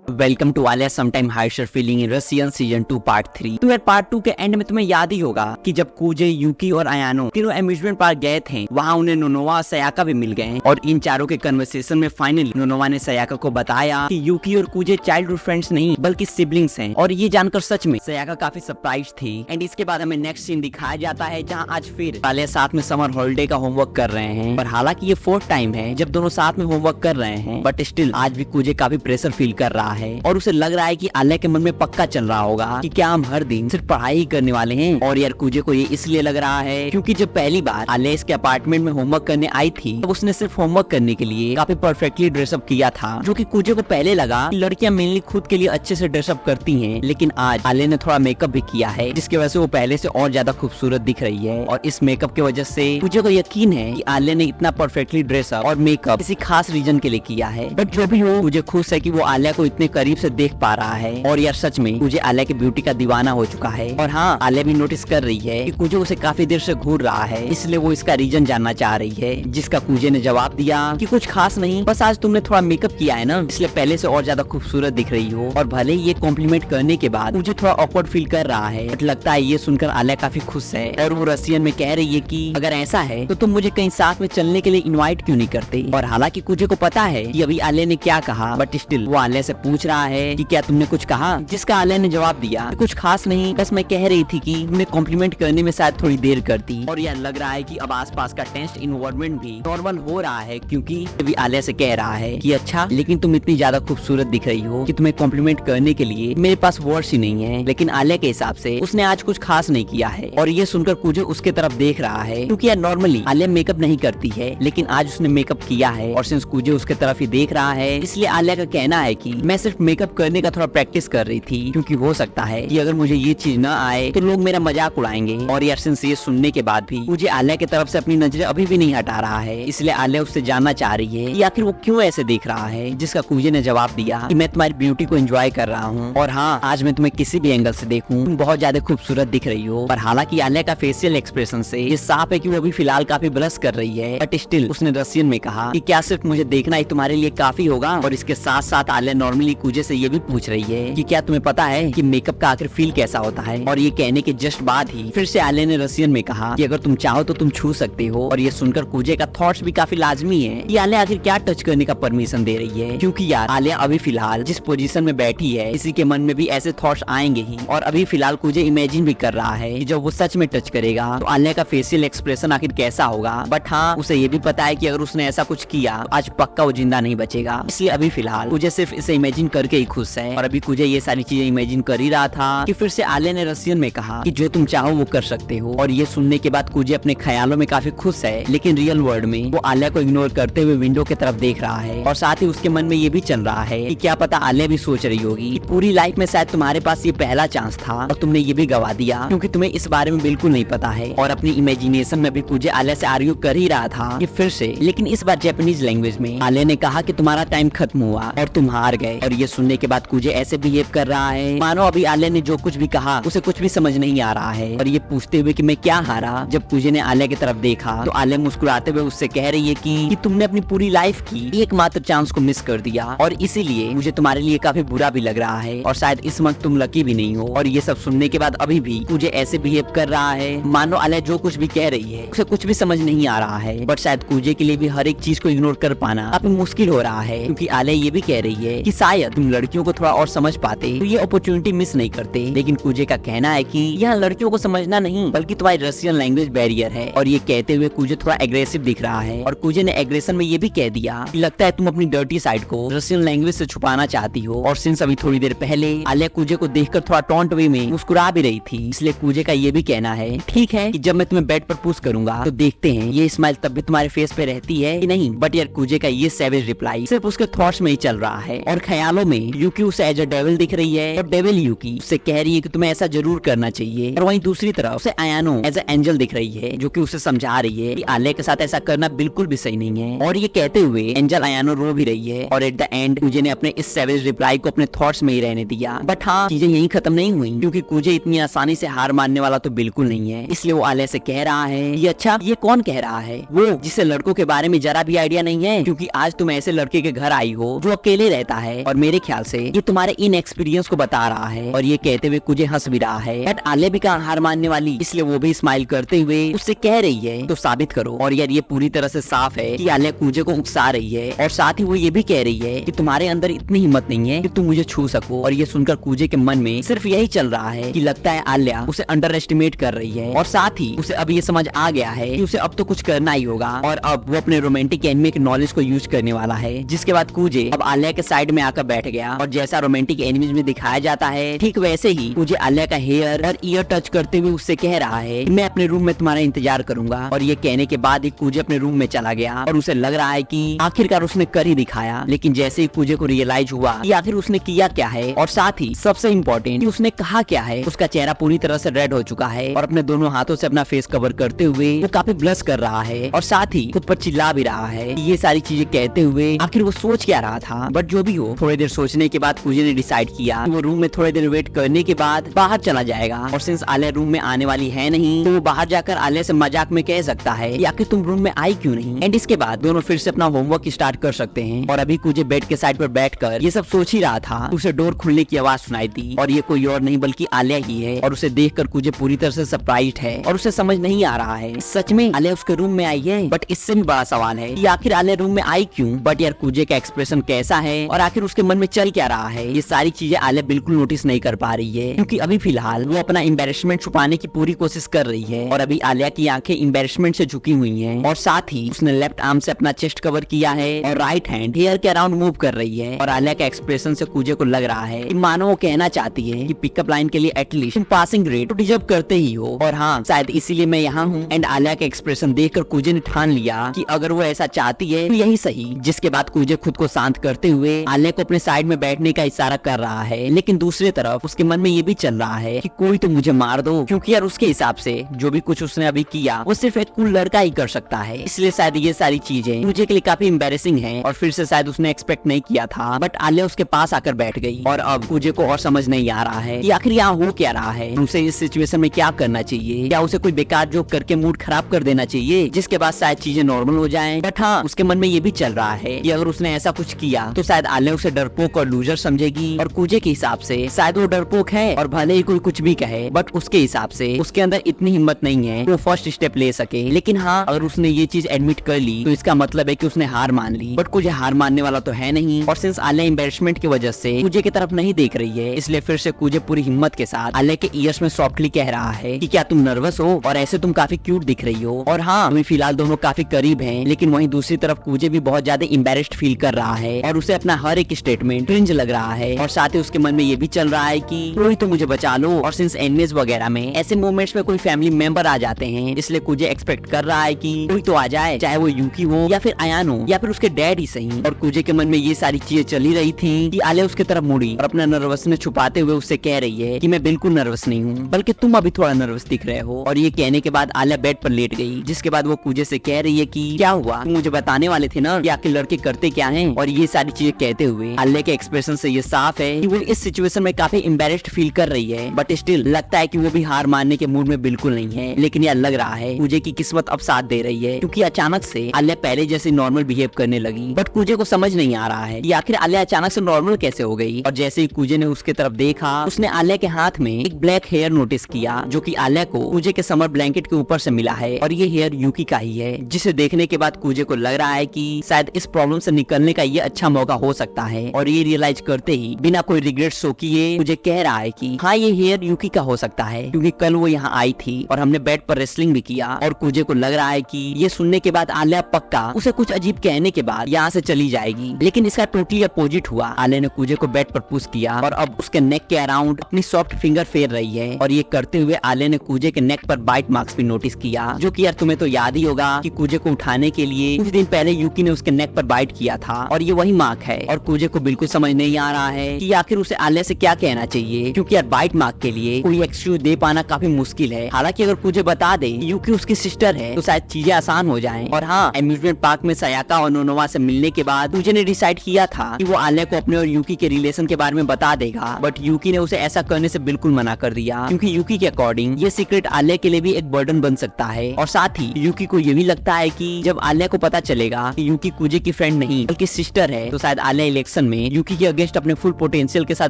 Welcome to Alia sometime हाइशर feeling in Russian season 2 part 3। तो यार पार्ट 2 के एंड में तुम्हें याद ही होगा कि जब कूजे, यूकी और अयानो तीनों अम्यूजमेंट पार्क गए थे, वहाँ उन्हें नोनोवा और सयाका भी मिल गए और इन चारों के कन्वर्सेशन में फाइनली नोनोवा ने सयाका को बताया कि यूकी और कूजे चाइल्डहुड फ्रेंड्स नहीं बल्कि सिबलिंग्स हैं। और ये जानकर सच में सयाका काफी सरप्राइज थी। एंड इसके बाद हमें नेक्स्ट सीन दिखाया जाता है जहाँ आज फिर आलिया साथ में समर हॉलिडे का होमवर्क कर रहे हैं। पर हालांकि ये 4th टाइम है जब दोनों साथ में होमवर्क कर रहे हैं, बट स्टिल आज भी कूजे काफी प्रेशर फील कर रहा है और उसे लग रहा है कि आलिया के मन में पक्का चल रहा होगा कि क्या हम हर दिन सिर्फ पढ़ाई ही करने वाले हैं। और यार कूजे को ये इसलिए लग रहा है क्योंकि जब पहली बार आलिया इसके अपार्टमेंट में होमवर्क करने आई थी तब उसने सिर्फ होमवर्क करने के लिए काफी परफेक्टली ड्रेसअप किया था, जो कि कूजे को पहले लगा कि लड़कियां मेनली खुद के लिए अच्छे से ड्रेसअप करती हैं। लेकिन आज आलिया ने थोड़ा मेकअप भी किया है जिसकी वजह से वो पहले से और ज्यादा खूबसूरत दिख रही है। और इस मेकअप की वजह से कूजे को यकीन है कि आलिया ने इतना परफेक्टली ड्रेसअप और मेकअप किसी खास रीजन के लिए किया है। बट जो भी हो, मुझे खुश है कि वो आलिया को इतने करीब से देख पा रहा है। और यार सच में कूजे आलिया की ब्यूटी का दीवाना हो चुका है। और हाँ, आलिया भी नोटिस कर रही है कि कूजे उसे काफी देर से घूर रहा है, इसलिए वो इसका रीजन जानना चाह रही है। जिसका कूजे ने जवाब दिया कि कुछ खास नहीं, बस आज तुमने थोड़ा मेकअप किया है ना, इसलिए पहले से और ज्यादा खूबसूरत दिख रही हो। और भले ही ये कॉम्प्लीमेंट करने के बाद मुझे थोड़ा ऑकवर्ड फील कर रहा है, बट लगता है ये सुनकर आलिया काफी खुश है। और वो रसियन में कह रही है कि अगर ऐसा है तो तुम मुझे कहीं साथ में चलने के लिए इनवाइट क्यों नहीं करते। और हालांकि कूजे को पता है कि अभी आलिया ने क्या कहा, बट स्टिल वो आलिया से पूछ रहा है कि क्या तुमने कुछ कहा। जिसका आलिया ने जवाब दिया कुछ खास नहीं, बस मैं कह रही थी कि तुम्हें कॉम्प्लीमेंट करने में शायद थोड़ी देर करती। और यार लग रहा है कि अब आसपास का टेंस्ड इन्वायरमेंट भी नॉर्मल हो रहा है, क्योंकि अभी आलिया से कह रहा है कि अच्छा, लेकिन तुम इतनी ज्यादा खूबसूरत दिख रही हो कि तुम्हें कॉम्प्लीमेंट करने के लिए मेरे पास वर्ड्स ही नहीं है। लेकिन आलिया के हिसाब से उसने आज कुछ खास नहीं किया है। और ये सुनकर कूजे उसके तरफ देख रहा है, क्योंकि यार नॉर्मली आलिया मेकअप नहीं करती है, लेकिन आज उसने मेकअप किया है। और सिंस कूजे उसके तरफ ही देख रहा है, इसलिए आलिया का कहना है कि मैं सिर्फ मेकअप करने का थोड़ा प्रैक्टिस कर रही थी, क्योंकि हो सकता है कि अगर मुझे ये चीज न आए तो लोग मेरा मजाक उड़ाएंगे। और यार सिंस ये सुनने के बाद भी मुझे आलिया की तरफ से अपनी नजरें अभी भी नहीं हटा रहा है, इसलिए आलिया उससे जानना चाह रही है कि आखिर वो क्यों ऐसे देख रहा है। जिसका कूजे ने जवाब दिया कि मैं तुम्हारी ब्यूटी को एंजॉय कर रहा हूँ, और हाँ, आज मैं तुम्हें किसी भी एंगल से देखूं तुम बहुत ज्यादा खूबसूरत दिख रही हो। पर हालांकि आलिया का फेशियल एक्सप्रेशन से ये साफ है कि वो अभी फिलहाल काफी ब्लश कर रही है, बट स्टिल उसने रसियन में कहा कि क्या सिर्फ मुझे देखना ही तुम्हारे लिए काफी होगा। और इसके साथ साथ आलिया नॉर्मली कूजे से ये भी पूछ रही है कि क्या तुम्हें पता है कि मेकअप का आखिर फील कैसा होता है। और ये कहने के जस्ट बाद ही फिर से आलिया ने रसियन में कहा कि अगर तुम चाहो तो तुम छू सकते हो। और ये सुनकर कूजे का थॉट्स भी काफी लाजमी है कि आलिया आखिर क्या टच करने का परमिशन दे रही है, क्योंकि यार आलिया अभी फिलहाल जिस पोजीशन में बैठी है किसी के मन में भी ऐसे थॉट्स आएंगे ही। और अभी फिलहाल कूजे इमेजिन भी कर रहा है कि जब वो सच में टच करेगा तो आलिया का फेशियल एक्सप्रेशन आखिर कैसा होगा। बट हाँ, उसे ये भी पता है कि अगर उसने ऐसा कुछ किया तो आज पक्का वो जिंदा नहीं बचेगा, इसलिए अभी फिलहाल कूजे सिर्फ इसे इमेजिन करके ही खुश है। और अभी कूजे ये सारी चीजें इमेजिन कर ही रहा था कि फिर से आलिया ने रसियन में कहा कि जो तुम चाहो वो कर सकते हो। और ये सुनने के बाद कूजे अपने ख्यालों में काफी खुश है, लेकिन रियल वर्ल्ड में वो आलिया को इग्नोर करते हुए विंडो की तरफ देख रहा है। और साथ ही उसके मन में ये भी चल रहा है कि क्या पता आलिया भी सोच रही होगी कि पूरी लाइफ में शायद तुम्हारे पास ये पहला चांस था और तुमने ये भी गवा दिया, क्योंकि तुम्हें इस बारे में बिल्कुल नहीं पता है। और अपनी इमेजिनेशन में भी कूजे आलिया से आर्ग्यू कर ही रहा था कि फिर से, लेकिन इस बार जापानीज लैंग्वेज में आलिया ने कहा कि तुम्हारा टाइम खत्म हुआ और तुम हार गए। और ये सुनने के बाद कूजे ऐसे बिहेव कर रहा है मानो अभी आलिया ने जो कुछ भी कहा उसे कुछ भी समझ नहीं आ रहा है। और ये पूछते हुए कि मैं क्या हारा। जब कूजे ने आलिया की तरफ देखा तो आलिया मुस्कुराते हुए उससे कह रही है कि तुमने अपनी पूरी लाइफ की एकमात्र चांस को मिस कर दिया, और इसीलिए मुझे तुम्हारे लिए काफी बुरा भी लग रहा है, और शायद इस वक्त तुम लकी भी नहीं हो। और ये सब सुनने के बाद अभी भी कूजे ऐसे बिहेव कर रहा है मानो आलिया जो कुछ भी कह रही है उसे कुछ भी समझ नहीं आ रहा है। बट शायद कूजे के लिए भी हर एक चीज को इग्नोर कर पाना काफी मुश्किल हो रहा है, क्योंकि आलिया ये भी कह रही है कि शायद तुम लड़कियों को थोड़ा और समझ पाते तो ये अपॉर्चुनिटी मिस नहीं करते। लेकिन कूजे का कहना है कि यहाँ लड़कियों को समझना नहीं बल्कि तुम्हारी रसियन लैंग्वेज बैरियर है। और ये कहते हुए कूजे थोड़ा एग्रेसिव दिख रहा है। और कूजे ने एग्रेशन में ये भी कह दिया कि लगता है तुम अपनी डर्टी साइड को रसियन लैंग्वेज से छुपाना चाहती हो। और सिंस अभी थोड़ी देर पहले आलिया कूजे को देखकर थोड़ा टॉन्ट वे में मुस्कुरा भी रही थी, इसलिए कूजे का ये भी कहना है ठीक है कि जब मैं तुम्हें बेड पर पुश करूंगा तो देखते हैं ये स्माइल तब भी तुम्हारे फेस पे रहती है कि नहीं। बट यार कूजे का ये सेवेज रिप्लाई सिर्फ उसके थॉट्स में ही चल रहा है। और ख्यालों में यूकी उसे एज अ डेविल दिख रही है, और डेविल यूकी उससे कह रही है कि तुम्हें ऐसा जरूर करना चाहिए। और वहीं दूसरी तरफ उसे अयानो एज अ एंजल दिख रही है, जो कि उसे समझा रही है कि आलिया के साथ ऐसा करना बिल्कुल भी सही नहीं है। और ये कहते हुए एंजल अयानो रो भी रही है। और एट द एंड कूजे ने अपने इस सेवेज रिप्लाई को अपने थॉट्स में ही रहने दिया। बट हाँ, चीजें यही खत्म नहीं हुई, क्योंकि कूजे इतनी आसानी से हार मानने वाला तो बिल्कुल नहीं है। इसलिए वो आलिया से कह रहा है ये अच्छा, ये कौन कह रहा है? वो जिसे लड़कों के बारे में जरा भी आइडिया नहीं है, क्योंकि आज तुम ऐसे लड़के के घर आई हो जो अकेले रहता है और और मेरे ख्याल से ये तुम्हारे इन एक्सपीरियंस को बता रहा है। और ये कहते हुए कुजे हंस भी रहा है। बट आलिया भी कहाँ हार मानने वाली, इसलिए वो भी स्माइल करते हुए उससे कह रही है तो साबित करो। और यार ये पूरी तरह से साफ है कि आलिया कुजे को उकसा रही है और साथ ही वो ये भी कह रही है कि तुम्हारे अंदर इतनी हिम्मत नहीं है कि तुम मुझे छू सको। और ये सुनकर कुजे के मन में सिर्फ यही चल रहा है कि लगता है आलिया उसे अंडर एस्टिमेट कर रही है। और साथ ही उसे अब ये समझ आ गया है कि उसे अब तो कुछ करना ही होगा और अब वो अपने रोमांटिक एनिमे के नॉलेज को यूज करने वाला है। जिसके बाद कुजे अब आलिया के साइड में आकर बैठ गया और जैसा रोमांटिक एनिमेज में दिखाया जाता है ठीक वैसे ही कुजे आलिया का हेयर और ईयर टच करते हुए उससे कह रहा है मैं अपने रूम में तुम्हारा इंतजार करूंगा। और ये कहने के बाद ही कुजे अपने रूम में चला गया और उसे लग रहा है कि आखिरकार उसने कर ही दिखाया। लेकिन जैसे ही कुजे को रियलाइज हुआ कि आखिर उसने किया क्या है और साथ ही सबसे इम्पोर्टेंट कि उसने कहा क्या है, उसका चेहरा पूरी तरह से रेड हो चुका है और अपने दोनों हाथों से अपना फेस कवर करते हुए वो काफी ब्लश कर रहा है और साथ ही खुद पर चिल्ला भी रहा है। ये सारी चीजें कहते हुए आखिर वो सोच क्या रहा था। बट जो भी हो, थोड़ी देर सोचने के बाद कुजे ने डिसाइड किया वो रूम में थोड़ी देर वेट करने के बाद बाहर चला जाएगा। और सिंस आलिया रूम में आने वाली है नहीं तो वो बाहर जाकर आलिया से मजाक में कह सकता है कि आखिर तुम रूम में आई क्यों नहीं। एंड इसके बाद दोनों फिर से अपना होमवर्क स्टार्ट कर सकते हैं। और अभी कुजे बेड के साइड पर बैठकर ये सब सोच ही रहा था, उसे डोर खुलने की आवाज सुनाई दी और ये कोई और नहीं बल्कि आलिया ही है। और उसे देखकर कुजे पूरी तरह से सरप्राइज्ड है और उसे समझ नहीं आ रहा है सच में आलिया उसके रूम में आई है। बट इससे भी बड़ा सवाल है कि आखिर आलिया रूम में आई क्यों। बट यार कुजे का एक्सप्रेशन कैसा है और आखिर उसके मन में चल क्या रहा है, ये सारी चीजें आलिया बिल्कुल नोटिस नहीं कर पा रही है क्योंकि अभी फिलहाल वो अपना एम्बेरसमेंट छुपाने की पूरी कोशिश कर रही है। और अभी आलिया की आंखें एम्बेरसमेंट से झुकी हुई हैं और साथ ही उसने लेफ्ट आर्म से अपना चेस्ट कवर किया है और राइट हैंड हेयर के अराउंड मूव कर रही है। और आलिया का एक्सप्रेशन से कुजे को लग रहा है कि मानो वो कहना चाहती है कि पिकअप लाइन के लिए एटलीस्ट तुम पासिंग ग्रेड तो डिजर्व करते ही हो और हाँ शायद इसीलिए मैं यहाँ हूँ। एंड आलिया का एक्सप्रेशन देखकर कुजे ने ठान लिया कि अगर वो ऐसा चाहती है तो यही सही। जिसके बाद कुजे खुद को शांत करते हुए आलिया को अपने साइड में बैठने का इशारा कर रहा है। लेकिन दूसरी तरफ उसके मन में ये भी चल रहा है कि कोई तो मुझे मार दो, क्योंकि यार उसके हिसाब से जो भी कुछ उसने अभी किया वो सिर्फ एक कूल लड़का ही कर सकता है। इसलिए शायद ये सारी चीजें कुजे के लिए काफी एम्बैरेसिंग है और फिर से शायद उसने एक्सपेक्ट नहीं किया था। बट आलिया उसके पास आकर बैठ गई और अब कुजे को और समझ नहीं आ रहा है कि आखिर यहाँ हो क्या रहा है, उसे इस सिचुएशन में क्या करना चाहिए। क्या उसे कोई बेकार जोक करके मूड खराब कर देना चाहिए जिसके बाद शायद चीजें नॉर्मल हो जाएं। बट हाँ उसके मन में ये भी चल रहा है कि अगर उसने ऐसा कुछ किया तो शायद आलिया उसे डरपोक और लूजर समझेगी। और कुजे के हिसाब से शायद वो डरपोक है और भले ही कोई कुछ भी कहे बट उसके हिसाब से उसके अंदर इतनी हिम्मत नहीं है वो फर्स्ट स्टेप ले सके। लेकिन हाँ अगर उसने ये चीज एडमिट कर ली तो इसका मतलब है कि उसने हार मान ली। बट कुजे हार मानने वाला तो है नहीं और सिंस आलिया एम्बैरेसमेंट की वजह से कुजे की तरफ नहीं देख रही है इसलिए फिर से कुजे पूरी हिम्मत के साथ आलिया के ईयर्स में सॉफ्टली कह रहा है कि क्या तुम नर्वस हो और ऐसे तुम काफी क्यूट दिख रही हो। और हाँ तुम्हें फिलहाल दोनों काफी करीब हैं, लेकिन वहीं दूसरी तरफ कुजे भी बहुत ज्यादा एम्बैरेस्ड फील कर रहा है और उसे अपना हर एक स्टेटमेंट क्रिंज लग रहा है। और साथ ही उसके मन में ये भी चल रहा है कि कोई तो मुझे बचा लो। और सिंस एनिमेज वगैरह में ऐसे मोमेंट्स में कोई फैमिली मेंबर आ जाते हैं इसलिए कुजे एक्सपेक्ट कर रहा है कि कोई तो आ जाए, चाहे वो यूकी हो या फिर अयान हो या फिर उसके डैड ही सही। और कुजे के मन में ये सारी चीजें चली रही थी कि आलिया उसके तरफ मुड़ी और अपना नर्वसनेस छुपाते हुए उससे कह रही है कि मैं बिल्कुल नर्वस नहीं हूँ बल्कि तुम अभी थोड़ा नर्वस दिख रहे हो। और ये कहने के बाद आलिया बेड पर लेट गई जिसके बाद वो कुजे से कह रही है कि क्या हुआ, तुम मुझे बताने वाले थे ना कि आखिर लड़के करते क्या हैं। और ये सारी चीजें कहते हुए आलिया के एक्सप्रेशन से ये साफ है कि वो इस सिचुएशन में काफी एम्बैरेस्ड फील कर रही है। बट स्टिल लगता है कि वो भी हार मानने के मूड में बिल्कुल नहीं है। लेकिन यार लग रहा है कुजे की किस्मत अब साथ दे रही है क्योंकि अचानक से आलिया पहले जैसे नॉर्मल बिहेव करने लगी। बट कुजे को समझ नहीं आ रहा है कि आखिर आलिया अचानक से नॉर्मल कैसे हो गई। और जैसे ही कुजे ने उसके तरफ देखा उसने आलिया के हाथ में एक ब्लैक हेयर नोटिस किया जो कि आलिया को कुजे के समर ब्लैंकेट के ऊपर से मिला है। और ये हेयर यूकी का ही है जिसे देखने के बाद कुजे को लग रहा है कि शायद इस प्रॉब्लम से निकलने का ये अच्छा मौका हो सकता है। और ये रियलाइज करते ही बिना कोई रिग्रेट शो किए मुझे कह रहा है कि हाँ ये हेयर यूकी का हो सकता है क्योंकि कल वो यहाँ आई थी और हमने बेड पर रेसलिंग भी किया। और कुजे को लग रहा है कि ये सुनने के बाद आलिया पक्का उसे कुछ अजीब कहने के बाद यहाँ से चली जाएगी। लेकिन इसका टोटली अपोजिट हुआ। आलिया ने कुजे को बेड पर पुश किया और अब उसके नेक के अराउंड अपनी सॉफ्ट फिंगर फेर रही है। और ये करते हुए आलिया ने कुजे के नेक पर बाइट मार्क्स भी नोटिस किया जो कि यार तुम्हें तो याद ही होगा कि कुजे को उठाने के लिए कुछ दिन पहले यूकी ने उसके नेक पर बाइट किया था और ये वही मार्क है। और कुजे को बिल्कुल समझ नहीं आ रहा है कि आखिर उसे आलिया से क्या कहना चाहिए क्योंकि यार बाइट मार्क के लिए कोई एक्सक्यूज दे पाना काफी मुश्किल है। हालांकि अगर कुजे बता दे यूकी उसकी सिस्टर है तो शायद चीजें आसान हो जाएं। और हाँ एम्यूजमेंट पार्क में सायाका और नोनोवा से मिलने के बाद कुजे ने डिसाइड किया था कि वो आलिया को अपने और यूकी के रिलेशन के बारे में बता देगा। बट यूकी ने उसे ऐसा करने से बिल्कुल मना कर दिया क्योंकि यूकी के अकॉर्डिंग ये सीक्रेट आलिया के लिए भी एक बर्डन बन सकता है। और साथ ही यूकी को ये भी लगता है कि जब आलिया को पता चलेगा कि यूकी कुजे की फ्रेंड नहीं बल्कि सिस्टर है तो शायद आलिया इलेक्शन में यूकी के अगेंस्ट अपने फुल पोटेंशियल के साथ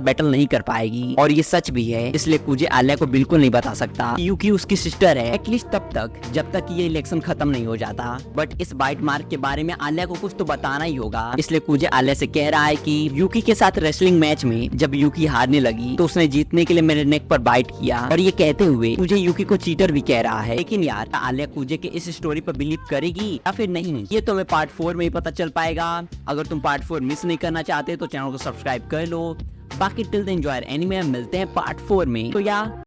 बैटल नहीं कर पाएगी, और ये सच भी है। इसलिए कुजे आलिया को बिल्कुल नहीं बता सकता कि यूकी उसकी सिस्टर है, एटलीस्ट तब तक जब तक ये इलेक्शन खत्म नहीं हो जाता। बट इस बाइट मार्क के बारे में आलिया को कुछ तो बताना ही होगा, इसलिए कुजे आलिया से कह रहा है कि यूकी के साथ रेसलिंग मैच में जब यूकी हारने लगी तो उसने जीतने के लिए मेरे नेक पर बाइट किया, और ये कहते हुए मुझे यूकी को चीटर भी कह रहा है। लेकिन यार आलिया कुजे के इस स्टोरी पर बिलीव करेगी या फिर नहीं, ये तो हमें पार्ट 4 में ही पता चल पाएगा। अगर तुम पार्ट 4 मिस नहीं करना चाहते तो चैनल को सब्सक्राइब कर लो। बाकी टिल देन एंजॉय एनीमे, मिलते हैं पार्ट 4 में। तो या